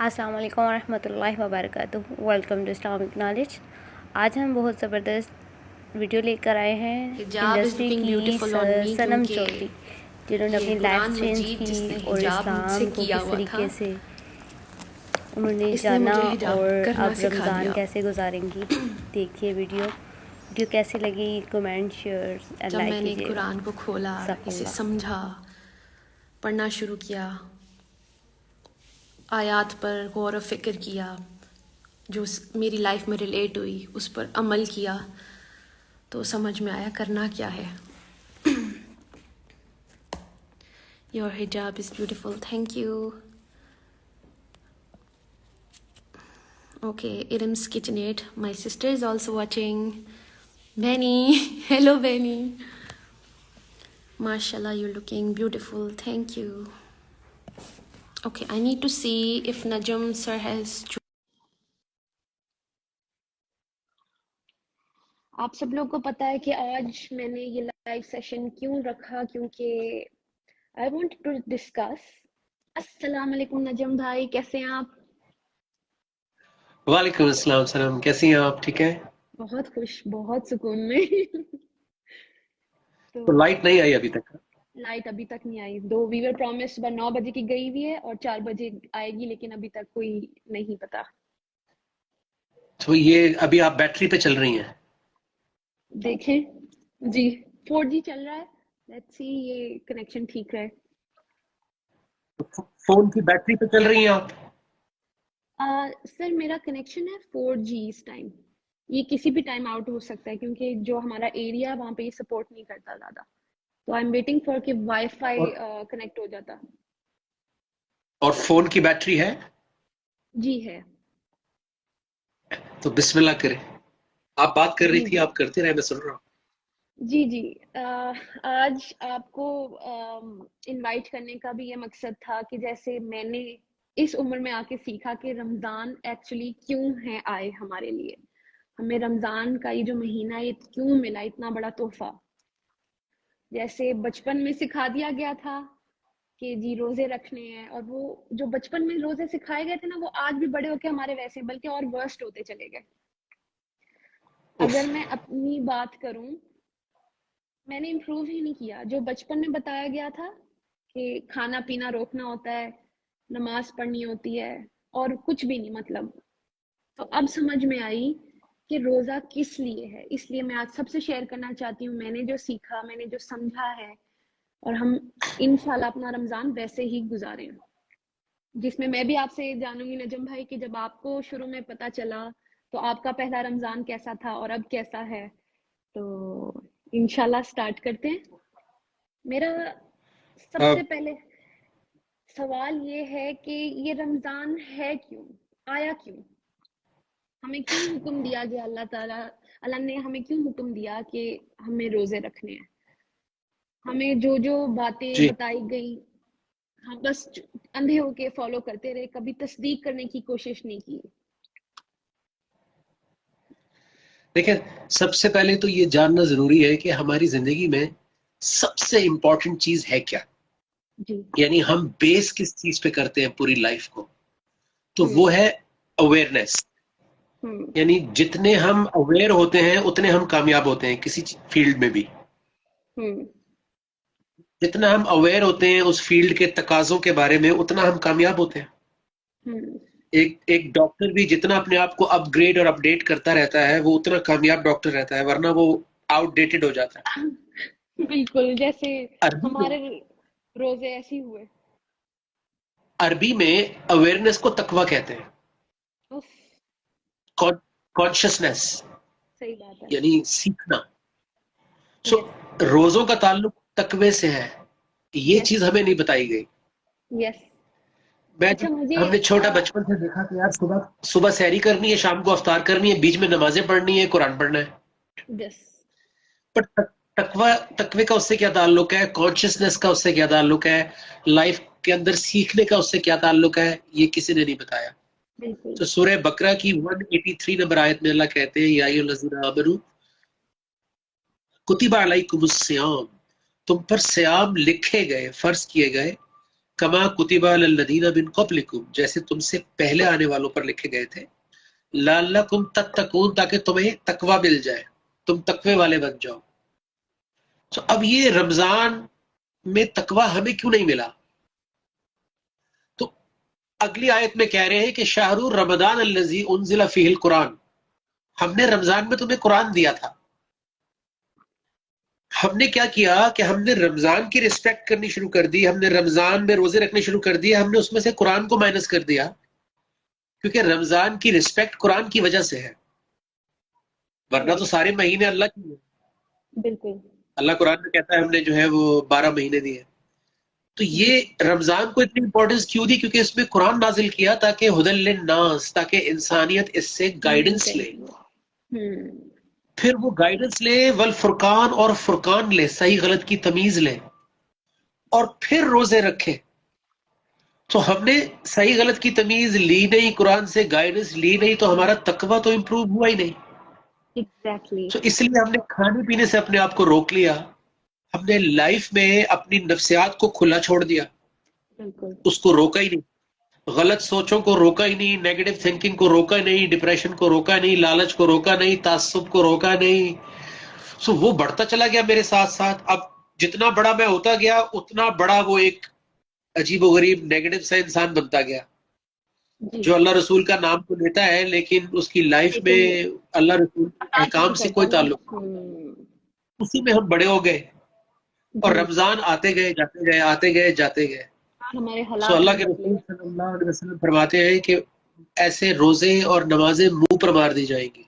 السلام علیکم ورحمۃ اللہ وبرکاتہ. Welcome to Islamic knowledge. آج ہم بہت زبردست ویڈیو لے کر آئے ہیں حجاب از انڈسٹری لوکنگ کی بیوٹیفل آن می صنم کیونکہ چودھری، جنہوں نے یہ اپنی لائف قرآن چینج مجید کی جس نے اور حجاب مجھ سے اسلام کو کیا کس ہوا تھا طریقے سے انہوں نے اس نے جانا مجھے حجاب اور کرنا اب سکھا رمضان دیا. کیسے گزاریں گی. دیکھیے ویڈیو کیسی لگی کمنٹ شیئر اینڈ جب میں لائک نے کیجیے گا. قرآن کو کھولا، ثقف اسے اللہ. سمجھا، پڑھنا شروع کیا، آیات پر غور و فکر کیا جو میری لائف میں ریلیٹ ہوئی، اس پر عمل کیا تو سمجھ میں آیا کرنا کیا ہے. Your hijab is beautiful. Thank you. Okay, Irim's KitchenAid. My sister is also watching. Benny. Hello, Benny. MashaAllah, you're looking beautiful. Thank you. Okay, I need to see if Najam sir has... آپ سب لوگ کو پتا ہے کہ آج میں نے یہ لائیو سیشن کیوں رکھا، کیونکہ آئی وانٹ ٹو ڈسکس. السلام علیکم نجم بھائی، کیسے ہیں آپ؟ وعلیکم السلام. سلام، کیسی ہیں آپ؟ ٹھیک ہے. بہت خوش، بہت سکون میں. تو لائٹ نہیں آئی ابھی تک؟ لائٹ ابھی تک نہیں آئی. دو وی ور پرومس صبح 9 بجے کی گئی ہوئی ہے اور 4 بجے آئے گی، لیکن ابھی تک کوئی نہیں پتا. تو یہ ابھی آپ بیٹری پہ چل رہی ہیں؟ دیکھیں جی، 4G چل رہا ہے. لیٹس سی یہ کنیکشن ٹھیک رہے. فون کی بیٹری پہ چل رہی ہیں آپ؟ سر میرا کنیکشن ہے 4G اس ٹائم. یہ کسی بھی ٹائم آؤٹ ہو سکتا ہے کیونکہ جو ہمارا ایریا وہاں پہ یہ سپورٹ نہیں کرتا زیادہ. تو آئی ایم ویٹنگ فار کہ وائی فائی کنیکٹ ہو جاتا. اور فون کی بیٹری ہے؟ جی ہے. تو بسم اللہ کریں. آپ بات کر رہی جی تھی، جی آپ کرتے رہے، میں سن رہا ہوں. جی جی. آج آپ کو انوائٹ کرنے کا بھی یہ مقصد تھا کہ جیسے میں نے اس عمر میں آ کے سیکھا کہ رمضان ایکچولی کیوں ہے آئے ہمارے لیے، ہمیں رمضان کا یہ جو مہینہ ہے یہ کیوں ملا اتنا بڑا تحفہ. جیسے بچپن میں سکھا دیا گیا تھا کہ جی روزے رکھنے ہیں، اور وہ جو بچپن میں روزے سکھائے گئے تھے نا وہ آج بھی بڑے ہو کے ہمارے ویسے بلکہ اور ورسٹ ہوتے چلے گئے. اگر میں اپنی بات کروں، میں نے امپروو ہی نہیں کیا. جو بچپن میں بتایا گیا تھا کہ کھانا پینا روکنا ہوتا ہے، نماز پڑھنی ہوتی ہے اور کچھ بھی نہیں مطلب. تو اب سمجھ میں آئی کہ روزہ کس لیے ہے. اس لیے میں آج سب سے شیئر کرنا چاہتی ہوں میں نے جو سیکھا، میں نے جو سمجھا ہے، اور ہم انشاءاللہ اپنا رمضان ویسے ہی گزاریں، جس میں بھی آپ سے جانوں گی نجم بھائی کہ جب آپ کو شروع میں پتا چلا تو آپ کا پہلا رمضان کیسا تھا اور اب کیسا ہے. تو انشاءاللہ سٹارٹ کرتے ہیں. میرا سب سے پہلے سوال یہ ہے کہ یہ رمضان ہے کیوں، آیا کیوں، ہمیں کیوں حکم دیا گیا، اللہ نے ہمیں کیوں حکم دیا کہ ہمیں روزے رکھنے ہیں. ہمیں جو باتیں جی، بتائی گئی ہم بس اندھے ہو کے فالو کرتے رہے، کبھی تصدیق کرنے کی کوشش نہیں کی. دیکھیں، سب سے پہلے تو یہ جاننا ضروری ہے کہ ہماری زندگی میں سب سے امپورٹنٹ چیز ہے کیا. جی. یعنی ہم بیس کس چیز پہ کرتے ہیں پوری لائف کو، تو وہ ہے اویئرنیس. یعنی جتنے ہم اویئر ہوتے ہیں اتنے ہم کامیاب ہوتے ہیں کسی فیلڈ میں بھی. جتنا ہم اویئر ہوتے ہیں اس فیلڈ کے تقاضوں کے بارے میں اتنا ہم کامیاب ہوتے ہیں. ایک ڈاکٹر بھی جتنا اپنے آپ کو اپ گریڈ اور اپ ڈیٹ کرتا رہتا ہے وہ اتنا کامیاب ڈاکٹر رہتا ہے، ورنہ وہ آؤٹ ڈیٹڈ ہو جاتا ہے. بالکل جیسے ہمارے روزے ایسے ہوئے. عربی میں اویئرنیس کو تقویٰ کہتے ہیں، کانشسنس، صحیح بات ہے. یعنی سیکھنا. روزوں کا تعلق تقوی سے ہے، یہ چیز ہمیں نہیں بتائی گئی. ہم نے چھوٹا بچپن سے دیکھا کہ یار صبح سحری کرنی ہے، شام کو افطار کرنی ہے، بیچ میں نمازیں پڑھنی ہے، قرآن پڑھنا ہے. پر تقوی کا اس سے کیا تعلق ہے، کانشسنس کا اس سے کیا تعلق ہے، لائف کے اندر سیکھنے کا اس سے کیا تعلق ہے، یہ کسی نے نہیں بتایا. تو سورہ بقرہ کی 183 نمبر آیت میں اللہ کہتے ہیں یا ایھا الذین آمنوا کتب علیکم الصیام، تم پر صیام لکھے گئے، فرض کیے گئے، کما کتب علی الذین من قبلکم، جیسے تم سے پہلے آنے والوں پر لکھے گئے تھے، لعلکم تتقون، تاکہ تمہیں تقوی مل جائے، تم تقوی والے بن جاؤ. تو اب یہ رمضان میں تقوی ہمیں کیوں نہیں ملا؟ تو اگلی آیت میں کہہ رہے ہیں کہ شہر رمضان الذی انزل فیہ القرآن، ہم نے رمضان میں تمہیں قرآن دیا تھا. ہم نے کیا کیا کہ ہم نے رمضان کی ریسپیکٹ کرنی شروع کر دی، ہم نے رمضان میں روزے رکھنے شروع کر دیے، ہم نے اس میں سے قرآن کو مائنس کر دیا، کیونکہ رمضان کی ریسپیکٹ قرآن کی وجہ سے ہے، ورنہ تو سارے مہینے اللہ کی ہیں. بالکل اللہ قرآن میں کہتا ہے ہم نے جو ہے وہ 12 مہینے دیے. تو یہ رمضان کو اتنی امپورٹنس کیوں دی؟ کیونکہ اس میں قرآن نازل کیا تاکہ ہدی للناس، تاکہ انسانیت اس سے گائیڈنس لے، پھر وہ گائیڈنس لے، والفرقان، اور فرقان لے، صحیح غلط کی تمیز لے، اور پھر روزے رکھے. تو ہم نے صحیح غلط کی تمیز لی نہیں، قرآن سے گائیڈنس لی نہیں، تو ہمارا تقویٰ تو امپروو ہوا ہی نہیں. ایگزیکٹلی. تو اس لیے ہم نے کھانے پینے سے اپنے آپ کو روک لیا، ہم نے لائف میں اپنی نفسیات کو کھلا چھوڑ دیا، بالکل اس کو روکا ہی نہیں، غلط سوچوں کو روکا ہی نہیں، نیگیٹو تھنکنگ کو روکا ہی نہیں، ڈپریشن کو روکا نہیں، لالچ کو روکا نہیں، تعصب کو روکا نہیں. سو وہ بڑھتا چلا گیا میرے ساتھ ساتھ. اب جتنا بڑا میں ہوتا گیا اتنا بڑا وہ ایک عجیب و غریب نیگیٹو سا انسان بنتا گیا، جو اللہ رسول کا نام تو لیتا ہے لیکن اس کی لائف میں اللہ رسول کے احکام سے کوئی تعلق نہیں. اسی میں ہم بڑے ہو گئے، اور رمضان آتے گئے جاتے گئے، آتے گئے جاتے گئے. ہمارے سو حالات اللہ کے رسول صلی اللہ علیہ وسلم فرماتے ہیں کہ ایسے روزے اور نمازیں منہ پر مار دی جائیں گی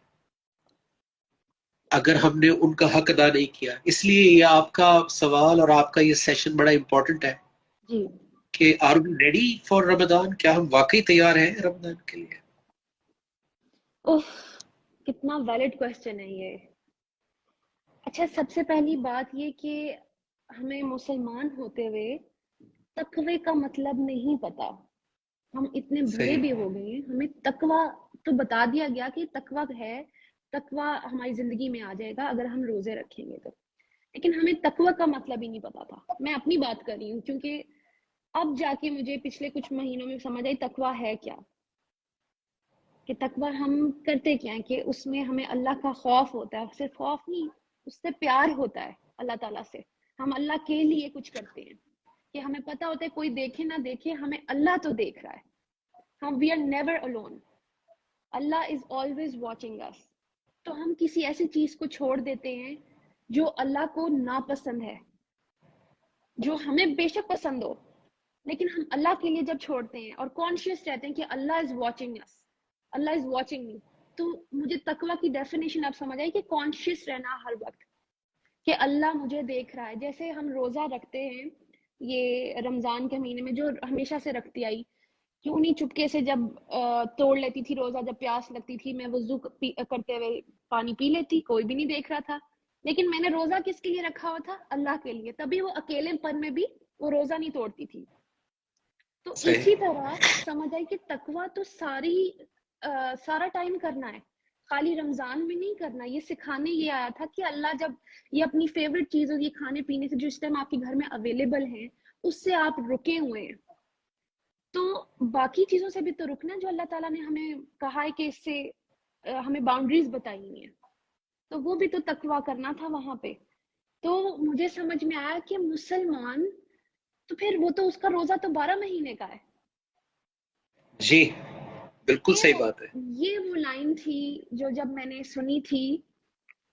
اگر ہم نے ان کا حق ادا نہیں کیا. اس لیے یہ آپ کا سوال اور آپ کا یہ سیشن بڑا امپورٹنٹ ہے جی کہ آر وی ریڈی فار رمضان، کیا ہم واقعی تیار ہیں رمضان کے لیے؟ کتنا ویلڈ کوسچن ہے یہ. اچھا، سب سے پہلی بات یہ کہ ہمیں مسلمان ہوتے ہوئے تقوی کا مطلب نہیں پتا. ہم اتنے بڑے بھی ہو گئے ہیں، ہمیں تقوی تو بتا دیا گیا کہ تقوی ہے، تقوی ہماری زندگی میں آ جائے گا اگر ہم روزے رکھیں گے تو، لیکن ہمیں تقوی کا مطلب ہی نہیں پتا تھا. میں اپنی بات کر رہی ہوں کیونکہ اب جا کے مجھے پچھلے کچھ مہینوں میں سمجھ آئی تقوی ہے کیا، کہ تقوی ہم کرتے کیا ہیں، کہ اس میں ہمیں اللہ کا خوف ہوتا ہے. صرف خوف نہیں، اس سے پیار ہوتا ہے اللہ تعالیٰ سے. ہم اللہ کے لیے کچھ کرتے ہیں کہ ہمیں پتا ہوتا ہے کوئی دیکھے نہ دیکھے، ہمیں اللہ تو دیکھ رہا ہے. ہم we are never alone، Allah is always watching us. تو ہم کسی ایسی چیز کو چھوڑ دیتے ہیں جو اللہ کو ناپسند ہے، جو ہمیں بے شک پسند ہو، لیکن ہم اللہ کے لیے جب چھوڑتے ہیں اور کانشیس رہتے ہیں کہ اللہ از واچنگ us، اللہ از واچنگ می. تو مجھے تقوی کی ڈیفینیشن آپ سمجھ آئی کہ کانشیس رہنا ہر وقت کہ اللہ مجھے دیکھ رہا ہے. جیسے ہم روزہ رکھتے ہیں یہ رمضان کے مہینے میں، جو ہمیشہ سے رکھتی آئی، کیوں نہیں چپکے سے جب توڑ لیتی تھی روزہ، جب پیاس لگتی تھی میں وضو کرتے ہوئے پانی پی لیتی، کوئی بھی نہیں دیکھ رہا تھا. لیکن میں نے روزہ کس کے لیے رکھا ہوا تھا؟ اللہ کے لیے. تبھی وہ اکیلے پن میں بھی وہ روزہ نہیں توڑتی تھی. تو اسی طرح سمجھ آئی کہ تقوی تو سارا ٹائم کرنا ہے، خالی رمضان میں نہیں کرنا. یہ سکھانے یہ آیا تھا کہ اللہ جب یہ اپنی فیوریٹ چیزوں، یہ کھانے پینے سے جو اس ٹائم آپ کے گھر میں اویلیبل ہیں، اس سے آپ رکے ہوئے ہیں، تو باقی چیزوں سے بھی تو رکنا، جو اللہ تعالیٰ نے ہمیں کہا ہے کہ اس سے ہمیں باؤنڈریز بتائی ہیں، تو وہ بھی تو تقوی کرنا تھا وہاں پہ. تو مجھے سمجھ میں آیا کہ مسلمان تو پھر وہ تو اس کا روزہ تو 12 مہینے کا ہے. جی بالکل صحیح بات ہے. یہ وہ لائن تھی جو جب میں نے سنی تھی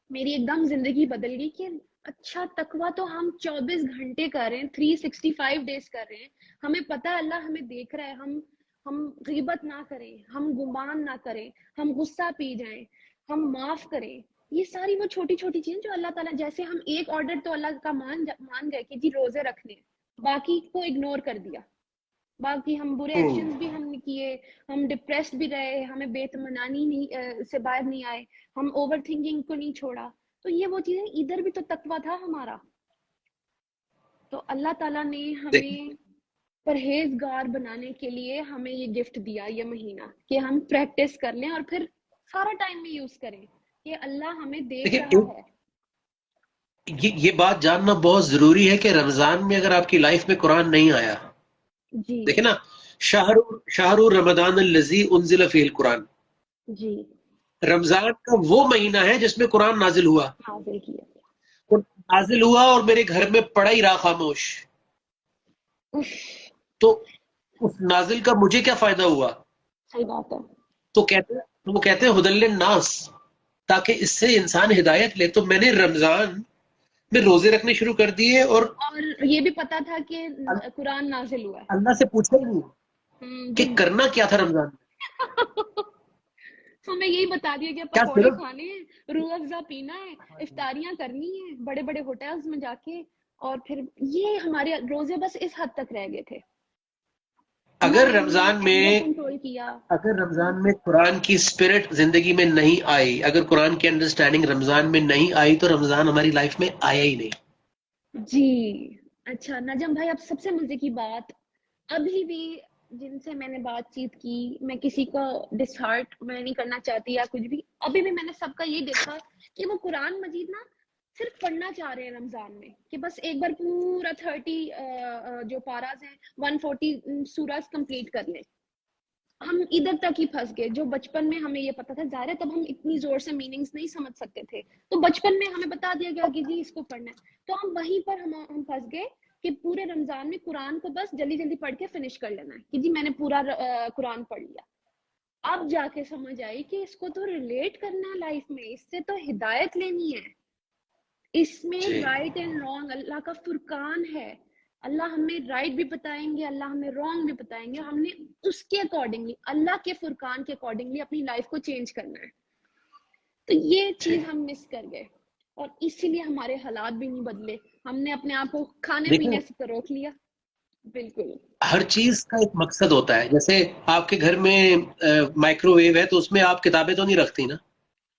میری ایک دم زندگی بدل گئی کہ اچھا تقوی تو ہم 24 گھنٹے کر رہے ہیں، 365 ڈیز کر رہے ہیں. ہمیں پتہ ہے اللہ ہمیں دیکھ رہا ہے. ہم غیبت نہ کریں، ہم گمان نہ کریں، ہم غصہ پی جائیں، ہم معاف کریں. یہ ساری وہ چھوٹی چھوٹی چیزیں جو اللہ تعالیٰ، جیسے ہم ایک آرڈر تو اللہ کا مان گئے کہ جی روزے رکھنے، باقی کو اگنور کر دیا. باقی ہم برے ایکشنز بھی ہم نے کیے، ہم ڈپریسڈ بھی رہے، ہمیں بے اطمینانی سے باہر نہیں آئے، ہم اوور تھنکنگ کو نہیں چھوڑا. تو یہ وہ چیزیں، ادھر بھی تو تقوی تھا ہمارا. تو اللہ تعالیٰ نے ہمیں پرہیزگار بنانے کے لیے ہمیں یہ گفٹ دیا یہ مہینہ، کہ ہم پریکٹس کر لیں اور پھر سارا ٹائم میں یوز کریں کہ اللہ ہمیں دیکھ رہا ہے. یہ بات جاننا بہت ضروری ہے کہ رمضان میں اگر آپ کی لائف میں قرآن نہیں آیا جی دیکھیں نا، شہر رمضان الذی انزل فیہ القرآن، جی رمضان کا وہ مہینہ ہے جس میں قرآن نازل ہوا. حاضر کیا. نازل ہوا اور میرے گھر میں پڑا ہی رہا خاموش. اف، تو اس نازل کا مجھے کیا فائدہ ہوا؟ صحیح بات ہے. تو وہ کہتے ہیں ہدی للناس، تاکہ اس سے انسان ہدایت لے. تو میں نے رمضان میں روزے رکھنے شروع کر دیے اور اور یہ بھی پتا تھا کہ قرآن نازل ہوا ہے. اللہ سے پوچھا ہی نہیں کہ کرنا کیا تھا رمضان میں. تو ہمیں یہی بتا دیا کہ کیا پکوڑے صرف کھانے ہیں، روح افزا پینا ہے، افطاریاں کرنی ہیں بڑے بڑے ہوٹلز میں جا کے، اور پھر یہ ہمارے روزے بس اس حد تک رہ گئے تھے. نہ اگر ہم نے رمضان اینگر میں کنٹرول کیا. اگر رمضان میں قرآن کی اسپرٹ زندگی میں نہیں آئی، اگر قرآن کی انڈرسٹینڈنگ رمضان میں نہیں آئی، تو رمضان ہماری لائف میں آیا ہی نہیں. جی اچھا نجم بھائی، اب سب سے مزے کی بات، ابھی بھی جن سے میں نے بات چیت کی، میں کسی کو ڈس ہارٹ میں نہیں کرنا چاہتی یا کچھ بھی، ابھی بھی میں نے سب کا یہ دیکھا کہ وہ قرآن مجید نا صرف پڑھنا چاہ رہے ہیں رمضان میں، کہ بس ایک بار پورا 30 جو پاراز ہیں 140 سوراز کمپلیٹ کر لیں. ہم ادھر تک ہی پھنس گئے، جو بچپن میں ہمیں یہ پتا تھا، ظاہر ہے تب ہم اتنی زور سے میننگز نہیں سمجھ سکتے تھے، تو بچپن میں ہمیں بتا دیا گیا کہ جی اس کو پڑھنا ہے، تو ہم وہیں پر ہم پھنس گئے کہ پورے رمضان میں قرآن کو بس جلدی جلدی پڑھ کے فنش کر لینا ہے کہ جی میں نے پورا قرآن پڑھ لیا. اب جا کے سمجھ آئی کہ اس کو تو ریلیٹ کرنا ہے لائف میں، اس سے تو ہدایت لینی ہے. اس میں جی رائٹ اینڈ رانگ اللہ کا فرقان ہے. اللہ ہمیں رائٹ بھی بتائیں گے، اللہ ہمیں رانگ بھی بتائیں گے، ہم نے اس کے اکارڈنگلی، اللہ کے فرقان کے اکارڈنگلی اپنی لائف کو چینج کرنا ہے. تو یہ جی. چیز ہم مس کر گئے، اور اسی لیے ہمارے حالات بھی نہیں بدلے. ہم نے اپنے آپ کو کھانے دیکھیں، پینے سے روک لیا. بالکل. ہر چیز کا ایک مقصد ہوتا ہے. جیسے آپ کے گھر میں مائکرو ویو ہے، تو اس میں آپ کتابیں تو نہیں رکھتی نا،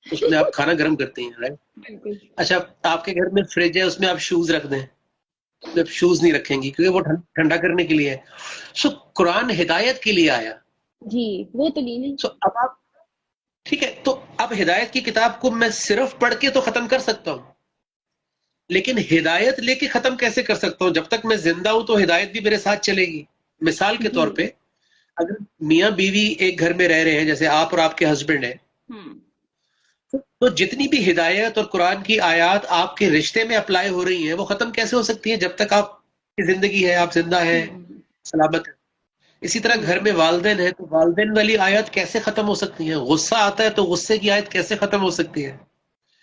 اس میں آپ کھانا گرم کرتی ہیں، رائٹ؟ بالکل. اچھا، آپ کے گھر میں فریج ہے، اس میں آپ شوز رکھ دیں، اس میں آپ شوز نہیں رکھیں گی کیونکہ وہ ٹھنڈا کرنے کے لیے ہے. سو قرآن ہدایت کے لیے آیا. جی وہ تو نہیں. سو اب آپ ٹھیک ہے، تو اب ہدایت کی کتاب کو میں صرف پڑھ کے تو ختم کر سکتا ہوں، لیکن ہدایت لے کے ختم کیسے کر سکتا ہوں؟ جب تک میں زندہ ہوں تو ہدایت بھی میرے ساتھ چلے گی. مثال کے جی. طور پہ، اگر میاں بیوی ایک گھر میں رہ رہے ہیں، جیسے آپ اور آپ کے ہسبینڈ ہیں، تو جتنی بھی ہدایت اور قرآن کی آیات آپ کے رشتے میں اپلائی ہو رہی ہیں، وہ ختم کیسے ہو سکتی ہیں جب تک آپ کی زندگی ہے، آپ زندہ ہیں، سلامت ہیں. اسی طرح گھر میں والدین ہیں، تو والدین والی آیات کیسے ختم ہو سکتی ہیں؟ غصہ آتا ہے تو غصے کی آیت کیسے ختم ہو سکتی ہے؟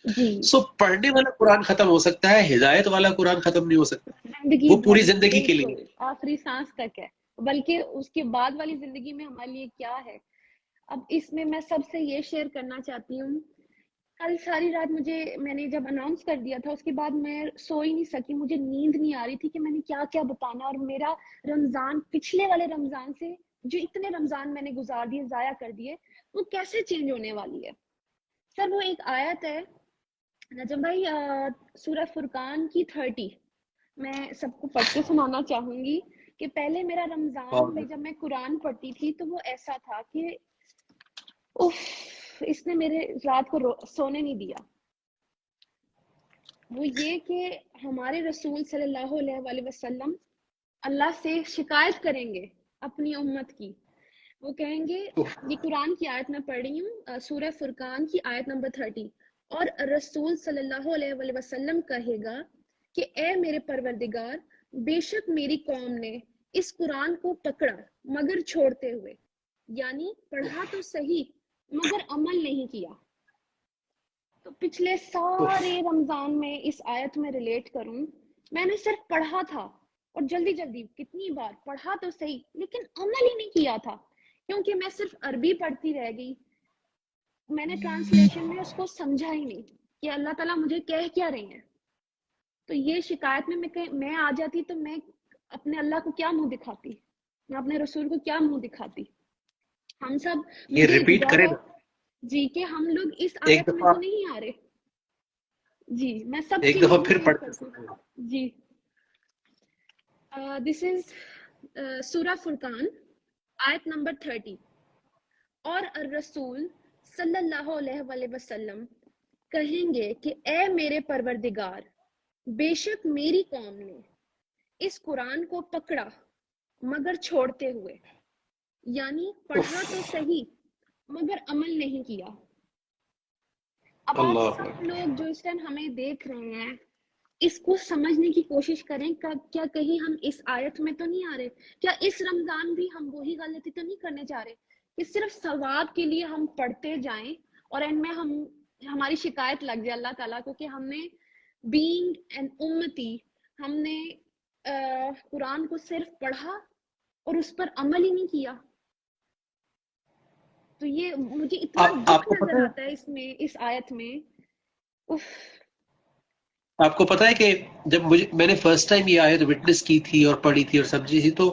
جی سو پڑھنے والا قرآن ختم ہو سکتا ہے، ہدایت والا قرآن ختم نہیں ہو سکتا. زندگی وہ پوری بھر، زندگی کے بالکل لیے. آخری سانس تک ہے، بلکہ اس کے بعد والی زندگی میں ہمارے لیے کیا ہے. اب اس میں سب سے یہ شیئر کرنا چاہتی ہوں، کل ساری رات میں نے جب اناؤنس کر دیا تھا، اس کے بعد میں سو ہی نہیں سکی، مجھے نیند نہیں آ رہی تھی کہ میں نے کیا کیا بتانا، اور میرا رمضان پچھلے والے رمضان سے جو اتنے رمضان میں نے گزار دیے، ضائع کر دیے، وہ کیسے چینج ہونے والی ہے. سر وہ ایک آیت ہے نجم بھائی، سورہ فرقان کی 30، میں سب کو پڑھ کے سنانا چاہوں گی کہ پہلے میرا رمضان میں جب میں قرآن پڑھتی تھی تو وہ ایسا تھا کہ اس نے میرے رات کو سونے نہیں دیا. وہ یہ کہ ہمارے رسول صلی اللہ علیہ وآلہ وسلم اللہ سے شکایت کریں گے اپنی امت کی. وہ کہیں گے، یہ قرآن کی آیت میں پڑھ رہی ہوں، سورہ فرقان کی آیت نمبر 30، اور رسول صلی اللہ علیہ وآلہ وسلم کہے گا کہ اے میرے پروردگار، بے شک میری قوم نے اس قرآن کو پکڑا مگر چھوڑتے ہوئے، یعنی پڑھا تو صحیح مگر عمل نہیں کیا. تو پچھلے سارے رمضان میں اس آیت میں ریلیٹ کروں، میں نے صرف پڑھا تھا، اور جلدی جلدی کتنی بار پڑھا تو صحیح لیکن عمل ہی نہیں کیا تھا، کیونکہ میں صرف عربی پڑھتی رہ گئی. میں نے ٹرانسلیشن میں اس کو سمجھا ہی نہیں کہ اللہ تعالیٰ مجھے کہہ کیا رہے ہیں. تو یہ شکایت میں آ جاتی تو میں اپنے اللہ کو کیا منہ دکھاتی، میں اپنے رسول کو کیا منہ دکھاتی. ہم سب، یہ مجھے ریپیٹ ڈر کرے ہے نا جی کہ ہم لوگ اس ایک آیت میں دفعہ، تو نہیں آ رہے. جی میں سب ایک چیزوں دفعہ کو پھر شیئر پڑھ کے کرتی سنائیں. ہوں. جی دس از سورہ فرقان آیت نمبر 30، اور الرسول صلی اللہ علیہ وآلہ وسلم کہیں گے کہ اے میرے پروردگار، بے شک میری قوم نے اس قرآن کو پکڑا مگر چھوڑتے ہوئے، یعنی پڑھا تو صحیح مگر عمل نہیں کیا. اب آپ سب لوگ جو اس ٹائم ہمیں دیکھ رہے ہیں اس کو سمجھنے کی کوشش کریں، کیا کہیں ہم اس آیت میں تو نہیں آ رہے؟ کیا اس رمضان بھی ہم وہی غلطی تو نہیں کرنے جا رہے کہ صرف ثواب کے لیے ہم پڑھتے جائیں اور اینڈ میں ہماری شکایت لگ جائے اللہ تعالیٰ کو کہ ہم نے بینگ این امتی، ہم نے قرآن کو صرف پڑھا اور اس پر عمل ہی نہیں کیا. تو یہ مجھے اتنا دکھ نظر آتا ہے اس میں، اس آیت میں. آپ کو پتا ہے کہ جب میں نے فرسٹ ٹائم یہ آیت وٹنس کی تھی اور پڑھی تھی اور سمجھی تھی، تو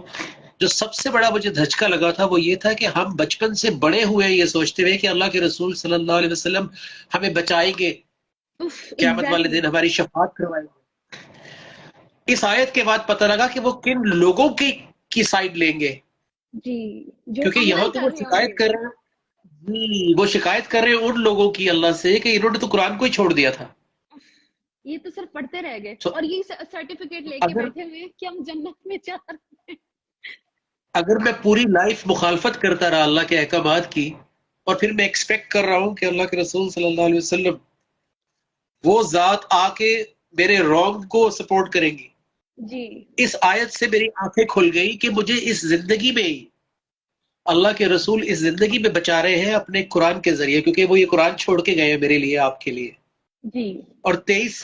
جو سب سے بڑا مجھے دھچکا لگا تھا وہ یہ تھا کہ ہم بچپن سے بڑے ہوئے یہ سوچتے ہوئے کہ اللہ کے رسول صلی اللہ علیہ وسلم ہمیں بچائیں گے، قیامت والے دن ہماری شفاعت کروائیں گے. اس آیت کے بعد پتہ لگا کہ وہ کن لوگوں کی سائیڈ لیں گے. جی، کیونکہ یہاں تو وہ شکایت کر رہے ہیں، وہ شکایت کر رہے ہیں ان لوگوں کی اللہ سے کہ انہوں نے تو قرآن کو ہی چھوڑ دیا تھا، یہ تو صرف پڑھتے رہ گئے اور یہ سرٹیفکیٹ لے کے بیٹھے ہوئے کہ ہم جنت میں جا رہے ہیں. اگر میں پوری لائف مخالفت کرتا رہا اللہ کے احکامات کی اور پھر میں ایکسپیکٹ کر رہا ہوں کہ اللہ کے رسول صلی اللہ علیہ وسلم وہ ذات آ کے میرے رانگ کو سپورٹ کریں گی، جی اس آیت سے میری آنکھیں کھل گئی کہ مجھے اس زندگی میں ہی اللہ کے رسول اس زندگی میں بچا رہے ہیں اپنے قرآن کے ذریعے، کیونکہ وہ یہ قرآن چھوڑ کے گئے ہیں میرے لیے، آپ کے لیے. جی. اور 23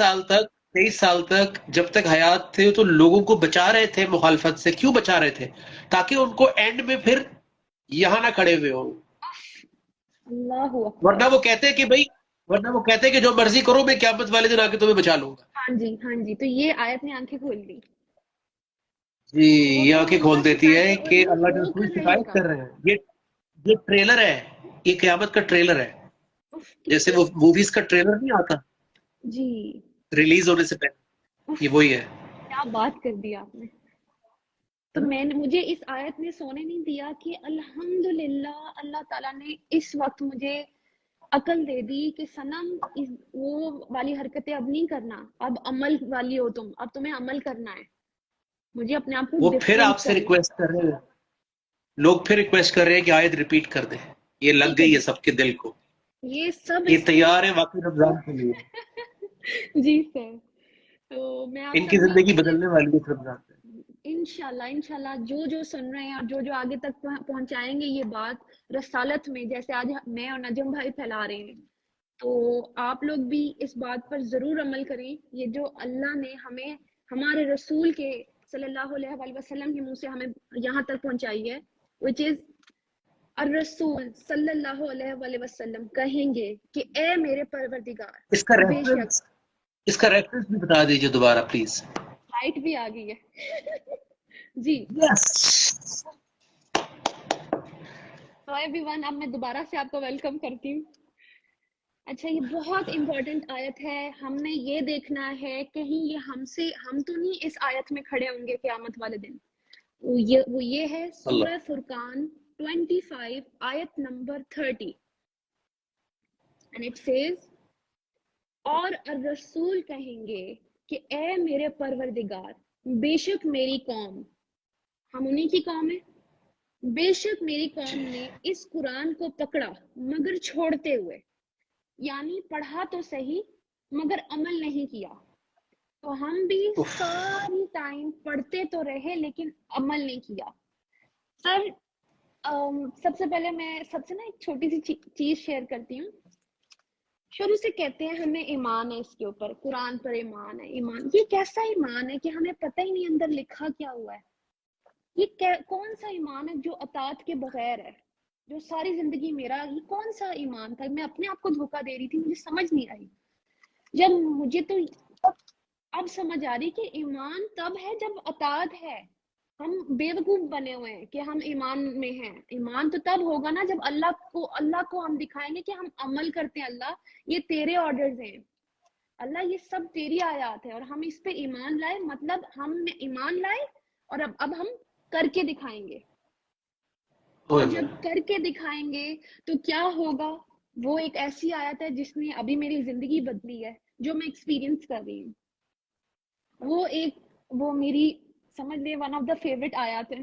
سال تک جب تک حیات تھے تو لوگوں کو بچا رہے تھے مخالفت سے. کیوں بچا رہے تھے؟ تاکہ ان کو اینڈ میں پھر یہاں نہ کھڑے ہوئے ہوں. ورنہ وہ کہتے کہ جو مرضی کرو میں قیامت والے دن آ کے تمہیں بچا لوں گا. ہاں جی. تو یہ آیت نے آنکھیں کھول دی. جی، یہ آنکھیں کھول دیتی ہے کہ اللہ کے رسول شکایت کر رہے ہیں. یہ ٹریلر ہے، یہ قیامت کا ٹریلر ہے، جیسے وہ موویز کا ٹریلر نہیں آتا جی ریلیز ہونے سے پہلے، یہ وہی ہے. کیا بات کر دی آپ نے. تو مجھے اس آیت نے سونے نہیں دیا کہ الحمدللہ اللہ تعالیٰ نے اس وقت مجھے عقل دے دی کہ صنم وہ والی حرکتیں اب نہیں کرنا، اب عمل والی ہو تم، اب تمہیں عمل کرنا ہے. مجھے اپنے آپ کو وہ پھر آپ سے ریکویسٹ کر رہے ہیں، لوگ پھر ریکویسٹ کر رہے ہیں کہ آیت ریپیٹ کر دیں. یہ لگ گئی ہے سب کے دل کو، یہ سب یہ تیار ہے واقعی رمضان کے لیے. جی سر. تو میں ان کی زندگی بدلنے والی ہے رمضان سے انشاءاللہ. جو سن رہے ہیں اور جو آگے تک پہنچائیں گے یہ بات رسالت میں، جیسے آج میں اور نجم بھائی پھیلا رہے ہیں، تو آپ لوگ بھی اس بات پر ضرور عمل کریں. یہ جو اللہ نے ہمیں ہمارے رسول کے صلی اللہ علیہ وسلم کے منہ سے ہمیں یہاں تک پہنچائی ہے، which is الرسول صلی اللہ علیہ وسلم کہیں گے کہ اے میرے پروردگار. اس کا ریفرنس بھی بتا دیجیے دوبارہ پلیز. لائٹ بھی آ گئی ہے. جی تو ایوری ون، اب میں دوبارہ سے آپ کو ویلکم کرتی ہوں. اچھا، یہ بہت امپورٹنٹ آیت ہے. ہم نے یہ دیکھنا ہے کہیں یہ ہم تو نہیں اس آیت میں کھڑے ہوں گے قیامت والے دن. وہ یہ ہے سورہ فرقان 25 آیت نمبر 30 and it says اور الرسول کہیں گے کہ اے میرے پروردگار، بے شک میری قوم، ہم انہی کی قوم ہے، بے شک میری قوم نے اس قرآن کو پکڑا مگر چھوڑتے ہوئے، یعنی پڑھا تو صحیح مگر عمل نہیں کیا. تو ہم بھی ساری ٹائم پڑھتے تو رہے لیکن عمل نہیں کیا. سر سب سے پہلے میں سب سے ایک چھوٹی سی چیز شیئر کرتی ہوں. شروع سے کہتے ہیں ہمیں ایمان ہے اس کے اوپر، قرآن پر ایمان ہے. ایمان یہ کیسا ایمان ہے کہ ہمیں پتہ ہی نہیں اندر لکھا کیا ہوا ہے. یہ کون سا ایمان ہے جو اطاعت کے بغیر ہے، جو ساری زندگی میرا، یہ کون سا ایمان تھا؟ میں اپنے آپ کو دھوکہ دے رہی تھی، مجھے سمجھ نہیں آئی. جب مجھے تو اب سمجھ آ رہی کہ ایمان تب ہے جب اطاعت ہے. ہم بیوقوف بنے ہوئے ہیں کہ ہم ایمان میں ہیں. ایمان تو تب ہوگا نا جب اللہ کو ہم دکھائیں گے کہ ہم عمل کرتے ہیں. اللہ یہ تیرے آرڈرز ہیں، اللہ یہ سب تیری آیات ہے اور ہم اس پہ ایمان لائے، مطلب ہم ایمان لائے اور اب ہم کر کے دکھائیں گے. اور جب کر کے دکھائیں گے تو کیا ہوگا؟ وہ ایک ایسی آیت ہے جس نے ابھی میری زندگی بدلی ہے، جو میں ایکسپیرینس کر رہی ہوں. وہ میری سمجھ لے ون آف دا فیوریٹ آیات ہے.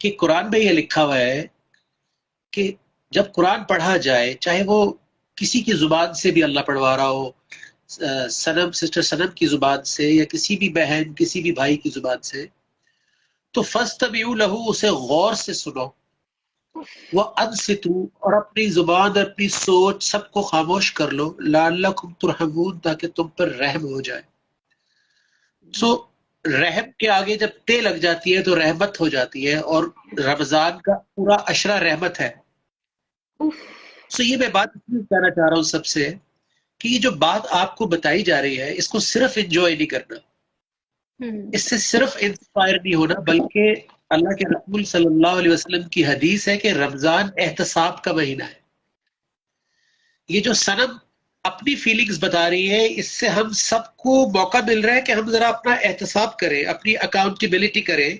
کہ قرآن میں یہ لکھا ہوا ہے کہ جب قرآن پڑھا جائے, چاہے وہ کسی کی زبان سے بھی اللہ پڑھوا رہا ہو, سنم سسٹر سنم کی زبان سے یا کسی بھی بہن کسی بھی بھائی کی زبان سے, تو فَاسْتَمِعُوا لَهُ, اسے غور سے سنو, وَأَنصِتُوا, اور اپنی زبان اور اپنی سوچ سب کو خاموش کر لو, لَعَلَّكُمْ تُرْحَمُونَ, تاکہ تم پر رحم ہو جائے. سو رحم کے آگے جب تے لگ جاتی ہے تو رحمت ہو جاتی ہے, اور رمضان کا پورا عشرہ رحمت ہے. سو یہ میں بات کہنا چاہ رہا ہوں سب سے, کہ یہ جو بات آپ کو بتائی جا رہی ہے اس کو صرف انجوائے نہیں کرنا, اس سے صرف انسپائر نہیں ہونا, بلکہ اللہ کے رسول صلی اللہ علیہ وسلم کی حدیث ہے کہ رمضان احتساب کا مہینہ ہے. یہ جو سنم اپنی فیلنگز بتا رہی ہے, اس سے ہم سب کو موقع مل رہا ہے کہ ہم ذرا اپنا احتساب کریں, اپنی اکاؤنٹیبلٹی کریں,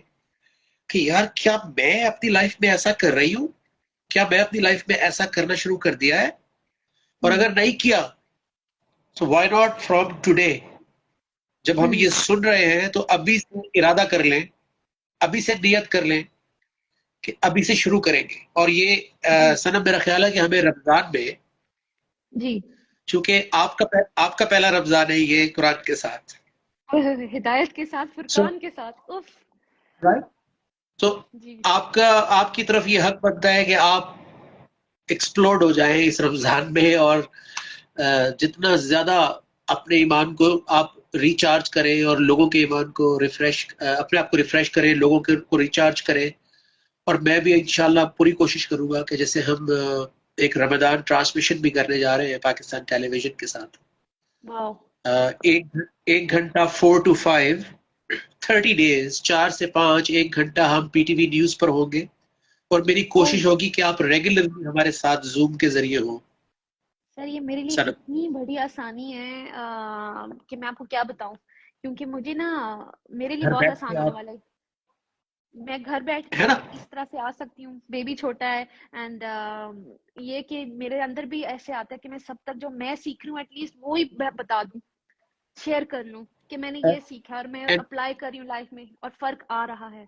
کہ یار کیا میں اپنی لائف میں ایسا کر رہی ہوں, کیا میں اپنی لائف میں ایسا کرنا شروع کر دیا ہے, اور اگر نہیں کیا تو وائی ناٹ فرام ٹوڈے, جب ہم یہ سن رہے ہیں تو ابھی سے ارادہ کر لیں, ابھی سے نیت کر لیں کہ ابھی سے شروع کریں گے. اور یہ سنم میرا خیال ہے کہ ہمیں رمضان میں, جی چونکہ آپ کا پہلا رمضان ہے یہ قرآن کے ساتھ, ہدایت کے ساتھ, فرقان کے ساتھ, رائٹ, تو آپ کی طرف یہ حق بنتا ہے کہ آپ ایکسپلورڈ ہو جائیں اس رمضان میں, اور جتنا زیادہ اپنے ایمان کو آپ ریچارج کریں اور لوگوں کے ایمان کو ریفریش, اپنے آپ کو ریفریش کریں, لوگوں کو ریچارج کریں. اور میں بھی انشاءاللہ پوری کوشش کروں گا کہ جیسے ہم ایک رمضان ٹرانسمیشن بھی کرنے جا رہے ہیں پاکستان ٹیلی ویژن کے ساتھ, ایک گھنٹہ 4 to 5 30 days, 4 سے 5 ایک گھنٹہ ہم پی ٹی وی نیوز پر ہوں گے, اور میری کوشش ہوگی کہ آپ ریگولرلی ہمارے ساتھ زوم کے ذریعے ہوں. سر یہ میرے لیے اتنی بڑی آسانی ہے کہ میں آپ کو کیا بتاؤں, کیونکہ مجھے نا میرے لیے بہت آسان ہونے والا ہے. میں گھر بیٹھ کے اس طرح سے آ سکتی ہوں, بیبی چھوٹا ہے, اینڈ یہ کہ میرے اندر بھی ایسے آتا ہے کہ میں سب تک جو میں سیکھ رہی ہوں ایٹ لیسٹ وہی بتا دوں, شیئر کر لوں کہ میں نے یہ سیکھا اور میں اپلائی کر رہی ہوں لائف میں, اور فرق آ رہا ہے.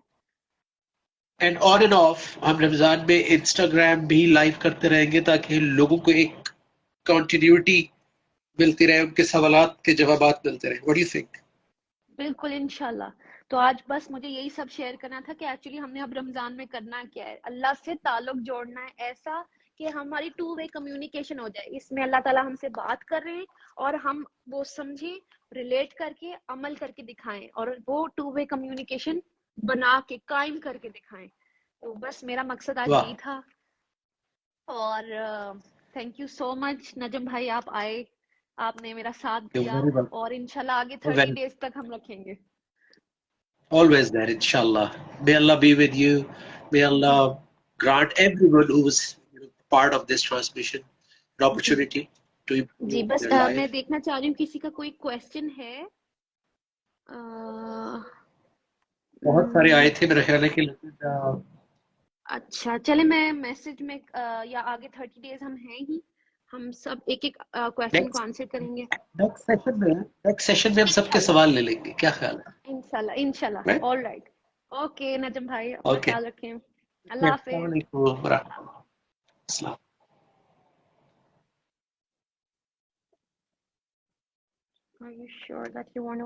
اینڈ آن اینڈ آف ہم رمضان میں انسٹاگرام بھی لائیو کرتے رہیں گے, تاکہ لوگوں کو ایک کنٹینیوٹی ملتی رہے, ان کے سوالات کے جوابات ملتے رہے. What do you think? بالکل انشاءاللہ. تو آج بس مجھے یہی سب شیئر کرنا تھا کہ ایکچولی ہم نے اب رمضان میں کرنا کیا ہے, اللہ سے تعلق جوڑنا ہے ایسا کہ ہماری 2 way کمیونیکیشن ہو جائے. اس میں اللہ تعالیٰ ہم سے بات کر رہے ہیں اور ہم وہ سمجھیں, ریلیٹ کر کے عمل کر کے دکھائیں, اور وہ 2 way کمیونیکیشن بنا کے قائم کر کے دکھائیں. تو بس میرا مقصد آج یہی تھا. اور تھینک یو سو مچ نجم بھائی, آپ آئے, آپ نے میرا ساتھ دیا, اور انشاءاللہ آگے 30 days تک ہم رکھیں گے. Always there, inshallah. May Allah be with you. May Allah grant everyone who was part of this transmission an opportunity to improve جی بس their life. میں دیکھنا چاہ رہی ہوں کسی کا کوئی کویسچن ہے. بہت سارے آئے تھے میرے خیال ہے کہ, اچھا چلے میں میسج میں یا آگے 30 days ہم ہیں ہی, ہم سب ایک ایک کویسچن کو آنسر کریں گے. نیکسٹ سیشن میں ہم سب کے سوال لے لیں گے, کیا خیال ہے؟ انشاءاللہ. آل رائٹ, اوکے نجم بھائی, اپنا خیال رکھیں. اللہ حافظ. السلام علیکم ورحمۃ اللہ. السلام. Are you sure that you want to